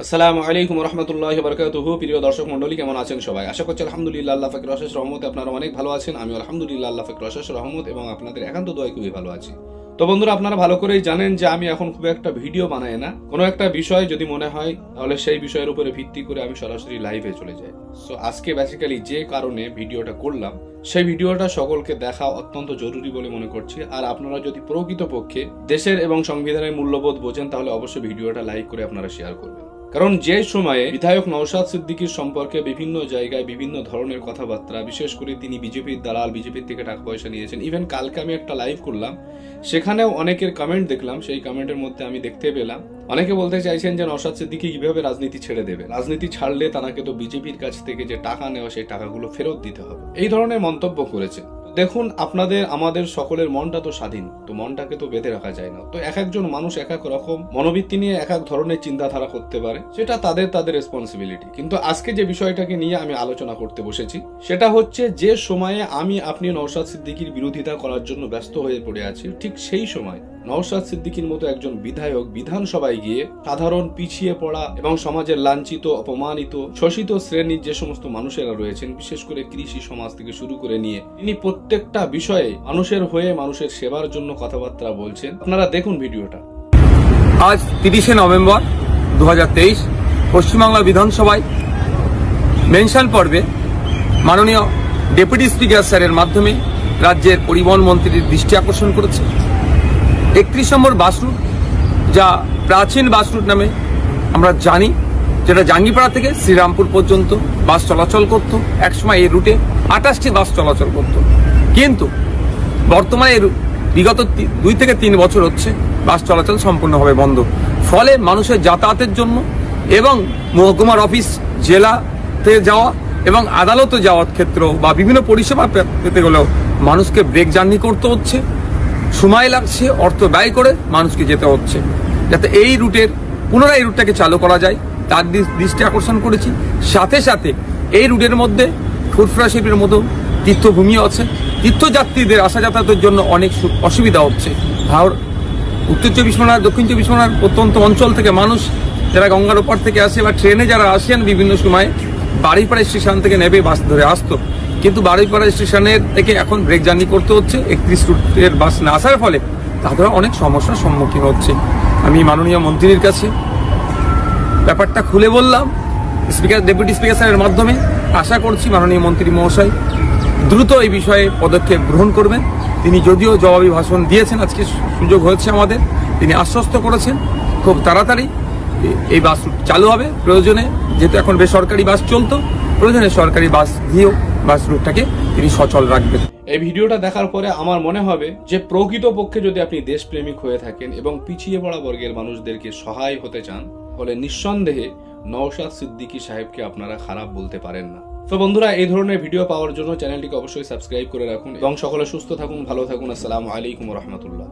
আসসালামু আলাইকুম রহমতুল্লাহি ওয়া বারাকাতুহু। প্রিয় দর্শক মণ্ডলী, কেমন আছেন সবাই? আশা করছি আলহামদুলিল্লাহ আল্লাহ পাকের অশেষ রহমতে আপনারা অনেক ভালো আছেন। আমি আলহামদুলিল্লাহ আল্লাহ পাকের অশেষ রহমত এবং আপনাদের একান্ত দোয়ায় খুবই ভালো আছি। তো বন্ধুরা, আপনারা ভালো করেই জানেন যে আমি এখন খুব একটা ভিডিও বানাই না। কোনো একটা বিষয় যদি মনে হয় তাহলে সেই বিষয়ের উপরে ভিত্তি করে আমি সরাসরি লাইভে চলে যাই। সো আজকে বেসিক্যালি যে কারণে ভিডিওটা করলাম, সেই ভিডিওটা সকলকে দেখা অত্যন্ত জরুরি বলে মনে করছি। আর আপনারা যদি প্রকৃতপক্ষে দেশের এবং সংবিধানের মূল্যবোধ বোঝেন তাহলে অবশ্যই ভিডিওটা লাইক করে আপনারা শেয়ার করবেন। কারণ যে সময়ে বিধায়ক নওশাদ সিদ্দিকীর সম্পর্কে বিভিন্ন জায়গায় বিভিন্ন ধরনের কথাবার্তা, বিশেষ করে তিনি বিজেপির দালাল, বিজেপির থেকে টাকা পয়সা নিয়েছেন। ইভেন কালকে আমি একটা লাইভ করলাম, সেখানেও অনেকের কমেন্ট দেখলাম। সেই কমেন্টের মধ্যে আমি দেখতে পেলাম অনেকে বলতে চাইছেন যে নওশাদ সিদ্দিকী কিভাবে রাজনীতি ছেড়ে দেবে, রাজনীতি ছাড়লে তাকে তো বিজেপির কাছ থেকে যে টাকা নেওয়া সেই টাকাগুলো ফেরত দিতে হবে, এই ধরনের মন্তব্য করেছে। দেখুন, আমাদের সকলের মনটা তো স্বাধীন, তো মনটাকে তো বেঁধে রাখা যায় না। তো এক একজন মানুষ এক এক রকম মনোবৃত্তি নিয়ে এক এক ধরনের চিন্তাধারা করতে পারে, সেটা তাদের রেসপন্সিবিলিটি। কিন্তু আজকে যে বিষয়টাকে নিয়ে আমি আলোচনা করতে বসেছি সেটা হচ্ছে, যে সময়ে আমি নওশাদ সিদ্দিকীর বিরোধিতা করার জন্য ব্যস্ত হয়ে পড়ে আছি, ঠিক সেই সময় নওশাদ সিদ্দিকীর মতো একজন বিধায়ক বিধানসভায় গিয়ে সাধারণ পিছিয়ে পড়া এবং সমাজের লাঞ্ছিত, অপমানিত, শোষিত শ্রেণীর যে সমস্ত মানুষেরা রয়েছেন, বিশেষ করে কৃষি সমাজ থেকে শুরু করে নিয়ে তিনি প্রত্যেকটা বিষয়ে মানুষের হয়ে মানুষের সেবার জন্য কথাবার্তা বলছেন। আপনারা দেখুন ভিডিওটা। আজ 30শে নভেম্বর 2023 পশ্চিমবাংলা বিধানসভায় মেনশন পর্বে মাননীয় ডেপুটি স্পিকার স্যারের মাধ্যমে রাজ্যের পরিবহন মন্ত্রীর দৃষ্টি আকর্ষণ করেছে। 31 নম্বর বাস রুট, যা প্রাচীন বাস রুট নামে আমরা জানি, যেটা জাঙ্গিপাড়া থেকে শ্রীরামপুর পর্যন্ত বাস চলাচল করত। একসময় এই রুটে 28টি বাস চলাচল করত, কিন্তু বর্তমানে বিগত 2 থেকে 3 বছর হচ্ছে বাস চলাচল সম্পূর্ণভাবে বন্ধ। ফলে মানুষের যাতায়াতের জন্য এবং মহকুমার অফিস, জেলাতে যাওয়া এবং আদালতে যাওয়ার ক্ষেত্রেও বা বিভিন্ন পরিষেবা পেতে গেলেও মানুষকে ব্রেক জার্নি করতে হচ্ছে, সময় লাগছে, অর্থ ব্যয় করে মানুষকে যেতে হচ্ছে। যাতে এই রুটের পুনরায় এই রুটটাকে চালু করা যায় তার দৃষ্টি আকর্ষণ করেছি। সাথে সাথে এই রুটের মধ্যে ফুরফুরা শিল্পের মতো তীর্থভূমি আছে, তীর্থযাত্রীদের আসা যাতায়াতের জন্য অনেক অসুবিধা হচ্ছে। উত্তর 24 পরগনা, দক্ষিণ 24 পরগনার প্রত্যন্ত অঞ্চল থেকে মানুষ যারা গঙ্গার ওপার থেকে আসে বা ট্রেনে যারা আসেন, বিভিন্ন সময় বাড়িপাড়া স্টেশন থেকে নেবে বাস ধরে আসতো, কিন্তু বাড়িপাড়া স্টেশনের থেকে এখন ব্রেক জার্নি করতে হচ্ছে। 31 রুটের বাস না আসার ফলে তাদের অনেক সমস্যার সম্মুখীন হচ্ছে। আমি মাননীয় মন্ত্রীর কাছে ব্যাপারটা খুলে বললাম ডেপুটি স্পিকার স্যারের মাধ্যমে। আশা করছি মাননীয় মন্ত্রী মহাশয় দ্রুত এই বিষয়ে পদক্ষেপ গ্রহণ করবেন। তিনি যদিও জবাবি ভাষণ দিয়েছেন, আজকে সুযোগ হয়েছে আমাদের, তিনি আশ্বস্ত করেছেন খুব তাড়াতাড়ি এই বাস রুট চালু হবে। প্রয়োজনে, যেহেতু এখন বেসরকারি বাস চলতো, প্রয়োজনে সরকারি বাস দিয়েও বাস রুটটাকে তিনি সচল রাখবেন। এই ভিডিওটা দেখার পরে আমার মনে হবে যে প্রকৃতপক্ষে যদি আপনি দেশপ্রেমিক হয়ে থাকেন এবং পিছিয়ে পড়া বর্গের মানুষদেরকে সহায় হতে চান, তাহলে নিঃসন্দেহে নওশাদ সিদ্দিকী সাহেবকে আপনারা খারাপ বলতে পারেন না। তো বন্ধুরা, এই ধরনের ভিডিও পাওয়ার জন্য চ্যানেলটিকে অবশ্যই সাবস্ক্রাইব করে রাখুন এবং সকলে সুস্থ থাকুন, ভালো থাকুন। আসসালামু আলাইকুম রহমতুল্লাহ।